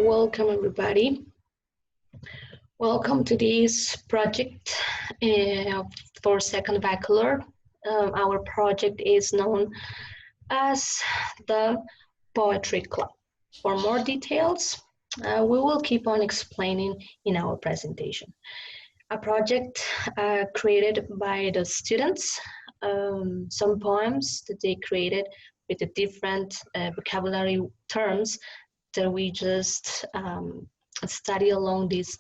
welcome everybody. Welcome to this project for second bachelor. Our project is known as the Poetry Club. For more details, we will keep on explaining in our presentation. A project created by the students, some poems that they created with the different vocabulary terms that we just study along this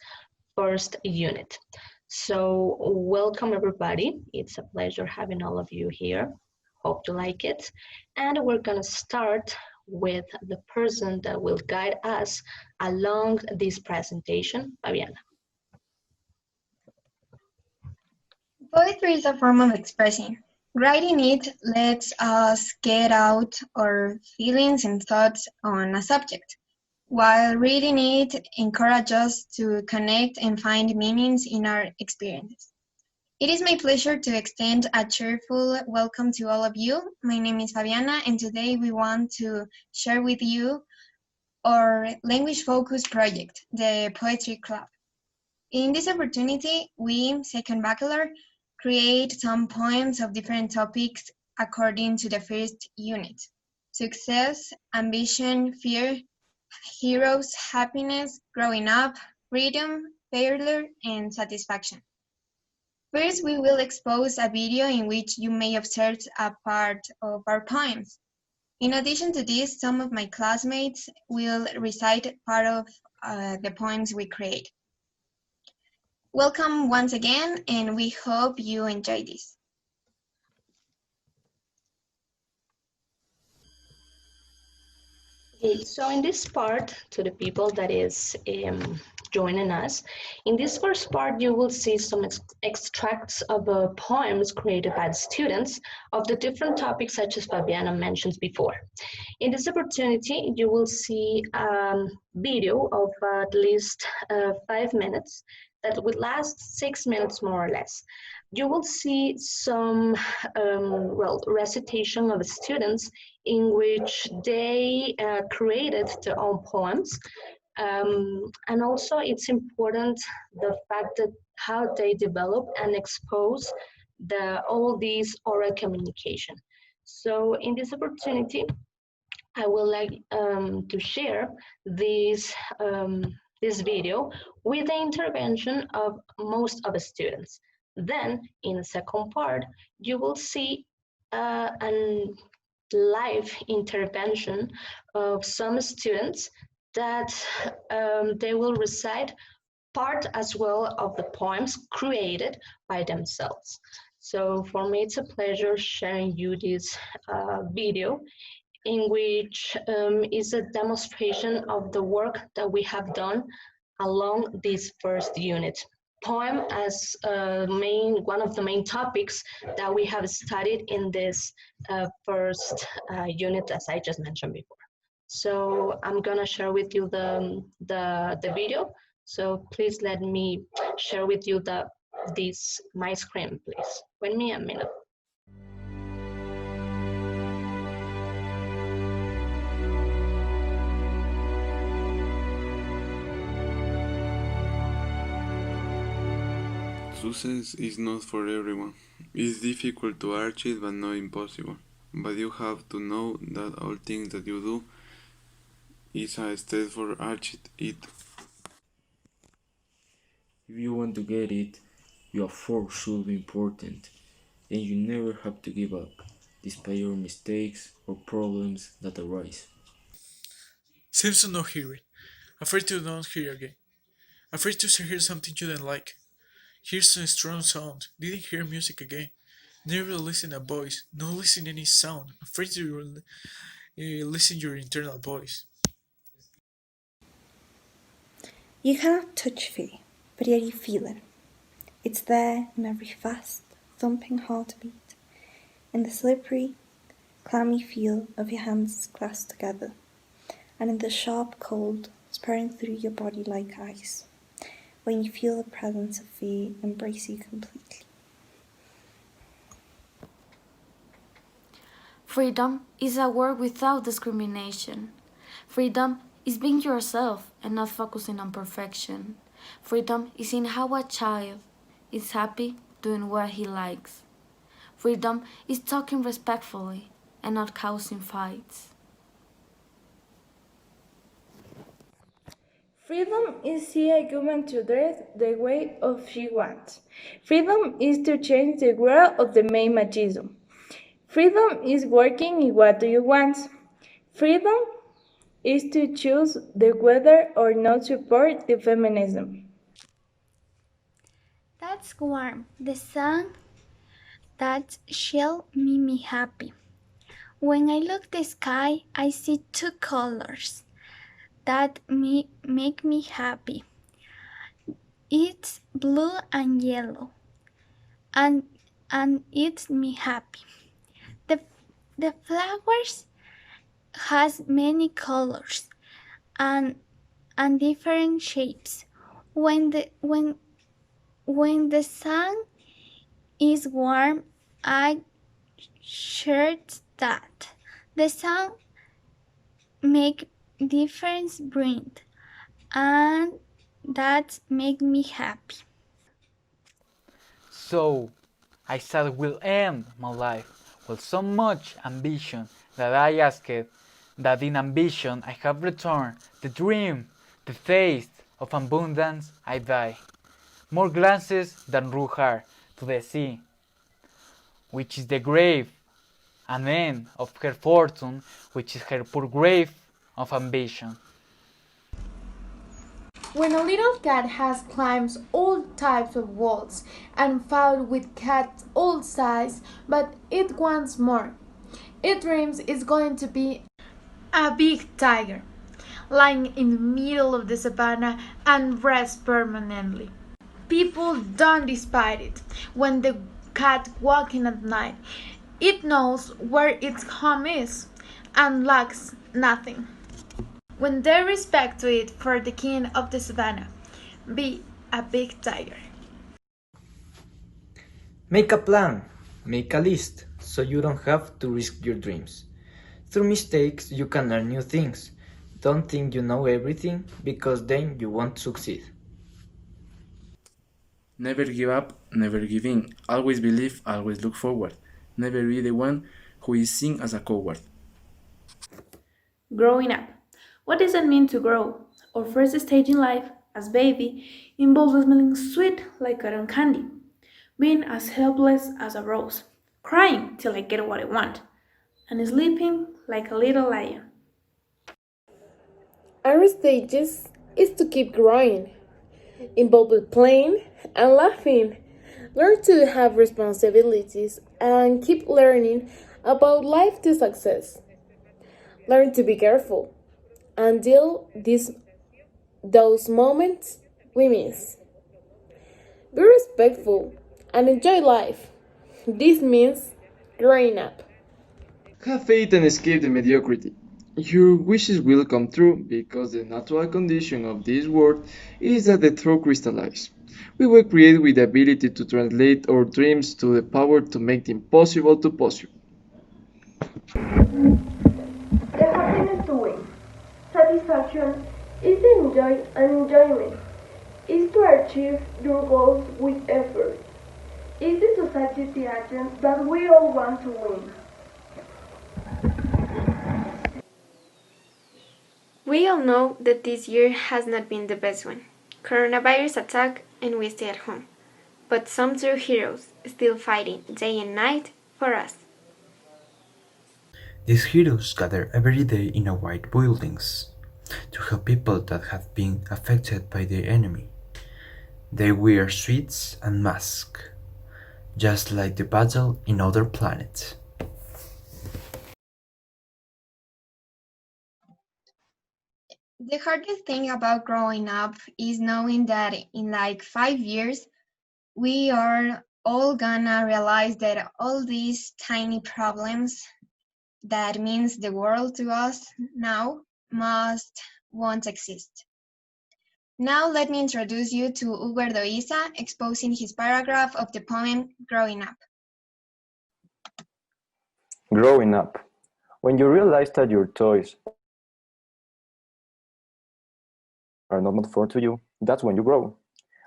first unit. So welcome everybody. It's a pleasure having all of you here. Hope you like it. And we're gonna start with the person that will guide us along this presentation, Fabiana. Poetry is a form of expressing. Writing it lets us get out our feelings and thoughts on a subject, while reading it encourages us to connect and find meanings in our experiences. It is my pleasure to extend a cheerful welcome to all of you. My name is Fabiana, and today we want to share with you our language-focused project, the Poetry Club. In this opportunity, we, second bachelor, create some poems of different topics according to the first unit: success, ambition, fear, heroes, happiness, growing up, freedom, failure, and satisfaction. First, we will expose a video in which you may observe a part of our poems. In addition to this, some of my classmates will recite part of the poems we create. Welcome once again, and we hope you enjoy this. Okay, so in this part, to the people that is joining us, in this first part, you will see some extracts of poems created by the students of the different topics such as Fabiana mentioned before. In this opportunity, you will see a video of at least 5 minutes that will last 6 minutes more or less. You will see some recitation of students in which they created their own poems. And also it's important the fact that how they develop and expose all these oral communication. So in this opportunity, I would like to share this video with the intervention of most of the students. Then in the second part, you will see a live intervention of some students that they will recite part as well of the poems created by themselves. So for me, it's a pleasure sharing you this video in which is a demonstration of the work that we have done along this first unit. Poem as one of the main topics that we have studied in this first unit, as I just mentioned before. So I'm gonna share with you the video. So please let me share with you my screen, please. Wait me a minute. Success is not for everyone. It's difficult to achieve but not impossible. But you have to know that all things that you do is a step for achieve it. If you want to get it, your effort should be important, and you never have to give up, despite your mistakes or problems that arise. Seems to not hear it. Afraid to not hear again. Afraid to hear something you didn't like. Here's a strong sound. Didn't hear music again. Never listen a voice. Not listen any sound. Afraid to listen your internal voice. You cannot touch fear, but yet you feel it. It's there in every fast, thumping heartbeat, in the slippery, clammy feel of your hands clasped together, and in the sharp cold spreading through your body like ice, when you feel the presence of fear embrace you completely. Freedom is a word without discrimination. Freedom is being yourself and not focusing on perfection. Freedom is in how a child is happy doing what he likes. Freedom is talking respectfully and not causing fights. Freedom is see a woman to dress the way of she wants. Freedom is to change the world of the main machismo. Freedom is working in what do you want. Freedom is to choose the whether or not support the feminism. That's warm. The sun that shall make me happy. When I look the sky, I see two colors that make me happy. It's blue and yellow, and it's me happy. The the flowers has many colors and different shapes. When the sun is warm, I shared that. The sun make difference bring, and that make me happy. So, I thought will end my life with so much ambition that I asked that in ambition I have returned the dream, the taste of abundance I die. More glances than rue her to the sea, which is the grave, and end of her fortune, which is her poor grave of ambition. When a little cat has climbed all types of walls and fought with cats all size, but it wants more. It dreams it's going to be a big tiger, lying in the middle of the savannah and rest permanently. People don't despise it when the cat walking at night. It knows where its home is and lacks nothing. When they respect to it for the king of the savannah, be a big tiger. Make a plan, make a list, so you don't have to risk your dreams. Through mistakes, you can learn new things. Don't think you know everything, because then you won't succeed. Never give up, never give in. Always believe, always look forward. Never be the one who is seen as a coward. Growing up. What does it mean to grow? Our first stage in life, as baby, involves smelling sweet like cotton candy, being as helpless as a rose, crying till I get what I want, and sleeping like a little lion. Our stages is to keep growing, involved playing and laughing, learn to have responsibilities, and keep learning about life to success. Learn to be careful and deal those moments we miss. Be respectful and enjoy life. This means growing up. Have faith and escape the mediocrity. Your wishes will come true because the natural condition of this world is that the thought crystallize. We were created with the ability to translate our dreams to the power to make the impossible to possible. The happiness to win. Satisfaction is the enjoyment. Is to achieve your goals with effort. Is the society agent that we all want to win. We all know that this year has not been the best one. Coronavirus attack and we stay at home. But some true heroes still fighting day and night for us. These heroes gather every day in a white buildings to help people that have been affected by the enemy. They wear suits and masks, just like the battle in other planets. The hardest thing about growing up is knowing that in like 5 years, we are all gonna realize that all these tiny problems that means the world to us now won't exist. Now let me introduce you to Hugo Erdoiza exposing his paragraph of the poem Growing Up. Growing up. When you realize that your toys are not meant for to you, that's when you grow.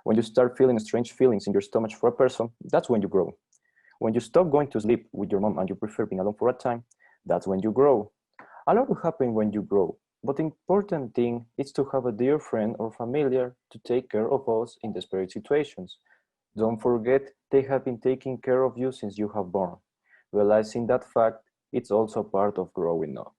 When you start feeling strange feelings in your stomach for a person, that's when you grow. When you stop going to sleep with your mom and you prefer being alone for a time, that's when you grow. A lot will happen when you grow, but the important thing is to have a dear friend or familiar to take care of us in desperate situations. Don't forget they have been taking care of you since you have born. Realizing that fact, it's also part of growing up.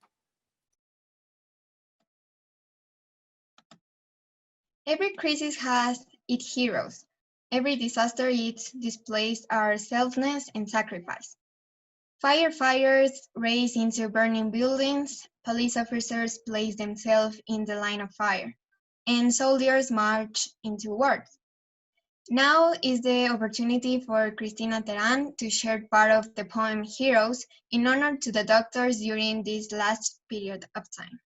Every crisis has its heroes. Every disaster it displays our selflessness and sacrifice. Firefighters race into burning buildings, police officers place themselves in the line of fire, and soldiers march into wars. Now is the opportunity for Cristina Terán to share part of the poem Heroes in honor to the doctors during this last period of time.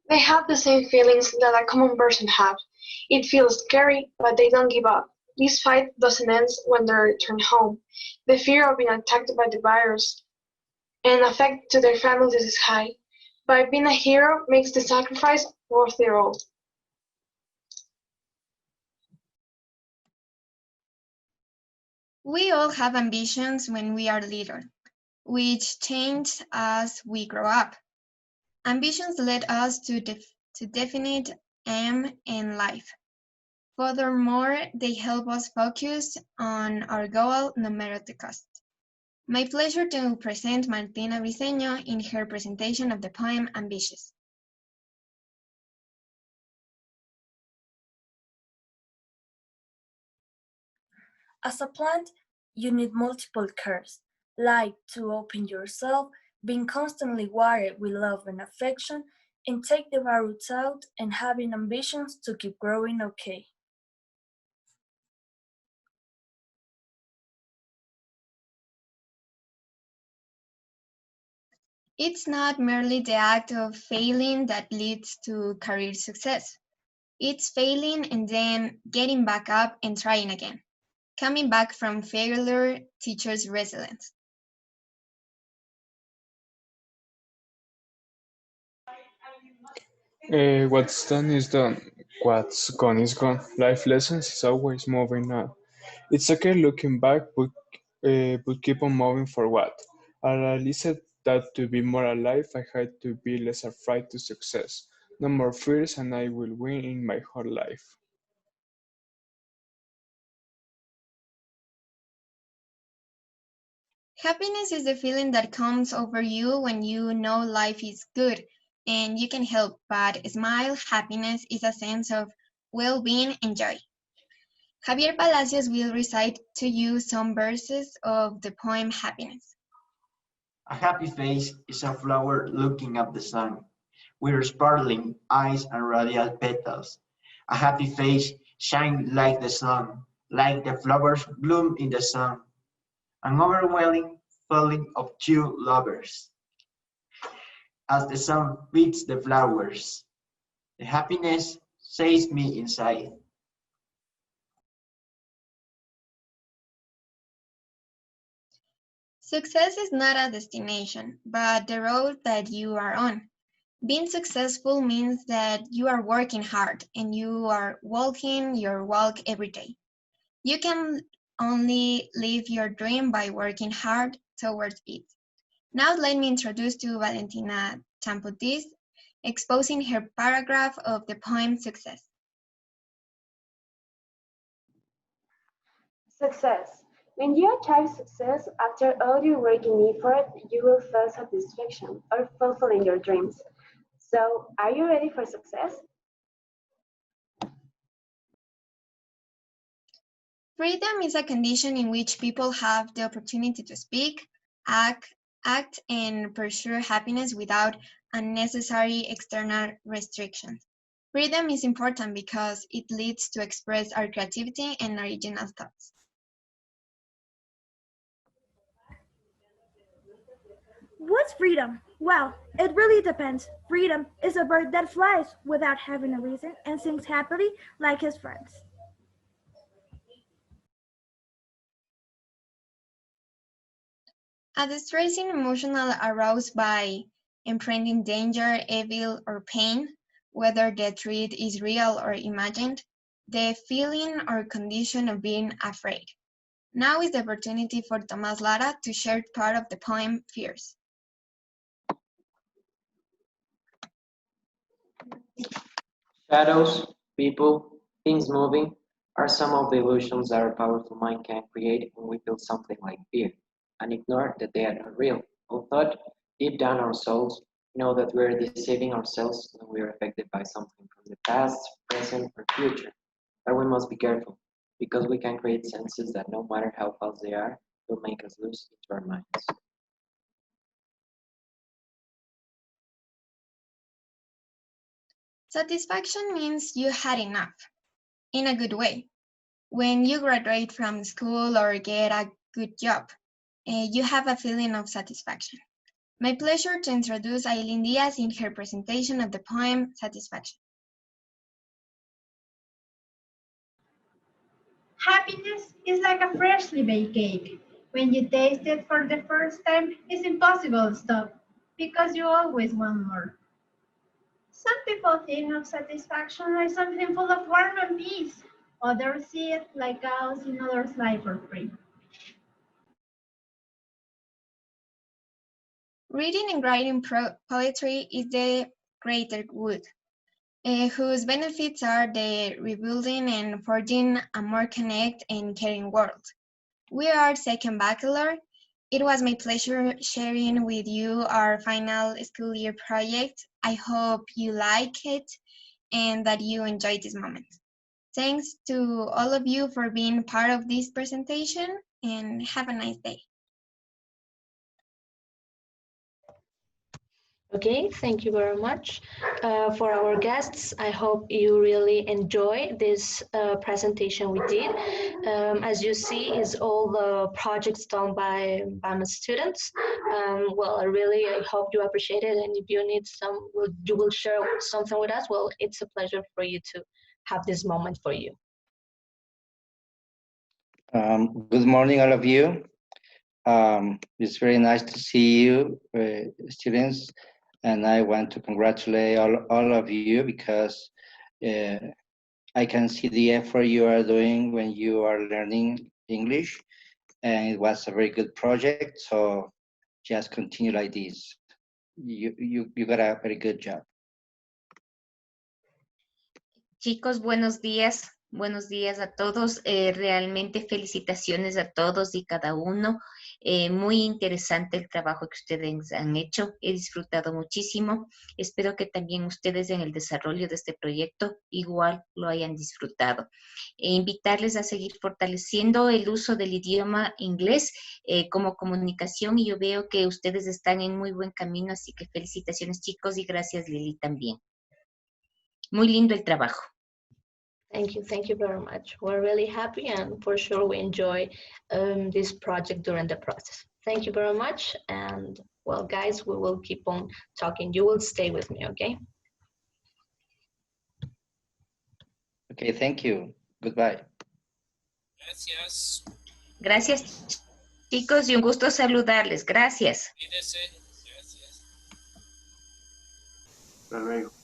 They have the same feelings that a common person has. It feels scary, but they don't give up. This fight doesn't end when they return home. The fear of being attacked by the virus and affect to their families is high. But being a hero makes the sacrifice worth it all. We all have ambitions when we are little, which change as we grow up. Ambitions lead us to definite aim in life. Furthermore, they help us focus on our goal no matter the cost. My pleasure to present Martina Briceño in her presentation of the poem Ambitious. As a plant, you need multiple cares, like to open yourself, being constantly watered with love and affection, and take the bad roots out, and having ambitions to keep growing okay. It's not merely the act of failing that leads to career success. It's failing and then getting back up and trying again. Coming back from failure teaches resilience. What's done is done. What's gone is gone. Life lessons is always moving on. It's okay looking back, but keep on moving forward. I realized that to be more alive, I had to be less afraid to success. No more fears, and I will win in my whole life. Happiness is the feeling that comes over you when you know life is good and you can help but smile. Happiness is a sense of well-being and joy. Javier Palacios will recite to you some verses of the poem Happiness. A happy face is a flower looking at the sun, with sparkling eyes and radial petals. A happy face shines like the sun, like the flowers bloom in the sun. An overwhelming feeling of two lovers. As the sun feeds the flowers, the happiness saves me inside. Success is not a destination, but the road that you are on. Being successful means that you are working hard and you are walking your walk every day. You can only live your dream by working hard towards it. Now let me introduce to Valentina Champotis, exposing her paragraph of the poem Success. Success. When you achieve success after all your working effort, you will feel satisfaction or fulfilling your dreams. So, are you ready for success? Freedom is a condition in which people have the opportunity to speak, act, and pursue happiness without unnecessary external restrictions. Freedom is important because it leads to express our creativity and original thoughts. What's freedom? Well, it really depends. Freedom is a bird that flies without having a reason and sings happily like his friends. A distressing emotional aroused by imprinting danger, evil, or pain, whether the threat is real or imagined, the feeling or condition of being afraid. Now is the opportunity for Tomás Lara to share part of the poem Fears. Shadows, people, things moving are some of the illusions that our powerful mind can create when we feel something like fear and ignore that they are not real. Although deep down our souls know that we are deceiving ourselves when we are affected by something from the past, present, or future. But we must be careful because we can create senses that no matter how false they are, will make us lose into our minds. Satisfaction means you had enough, in a good way. When you graduate from school or get a good job, you have a feeling of satisfaction. My pleasure to introduce Aileen Diaz in her presentation of the poem Satisfaction. Happiness is like a freshly baked cake. When you taste it for the first time, it's impossible to stop because you always want more. Some people think of satisfaction like something full of warmth and peace. Others see it like chaos in others' life for free. Reading and writing poetry is the greater good, whose benefits are the rebuilding and forging a more connected and caring world. We are second bachelor. It was my pleasure sharing with you our final school year project. I hope you like it and that you enjoyed this moment. Thanks to all of you for being part of this presentation and have a nice day. Okay, thank you very much. For our guests, I hope you really enjoy this presentation we did. As you see, is all the projects done by my students. Well, I hope you appreciate it, and if you need you will share something with us. Well, it's a pleasure for you to have this moment for you. Good morning, all of you. It's very nice to see you, students, and I want to congratulate all of you because I can see the effort you are doing when you are learning English, and it was a very good project, so just continue like this. You got a very good job. Chicos, buenos días a todos. Realmente felicitaciones a todos y cada uno. Muy interesante el trabajo que ustedes han hecho. He disfrutado muchísimo. Espero que también ustedes en el desarrollo de este proyecto igual lo hayan disfrutado. Invitarles a seguir fortaleciendo el uso del idioma inglés como comunicación y yo veo que ustedes están en muy buen camino, así que felicitaciones chicos y gracias Lili también. Muy lindo el trabajo. Thank you very much. We're really happy and for sure we enjoy this project during the process. Thank you very much and well guys, we will keep on talking. You will stay with me, okay? Okay, thank you. Goodbye. Gracias. Gracias chicos y un gusto saludarles. Gracias. Hasta luego.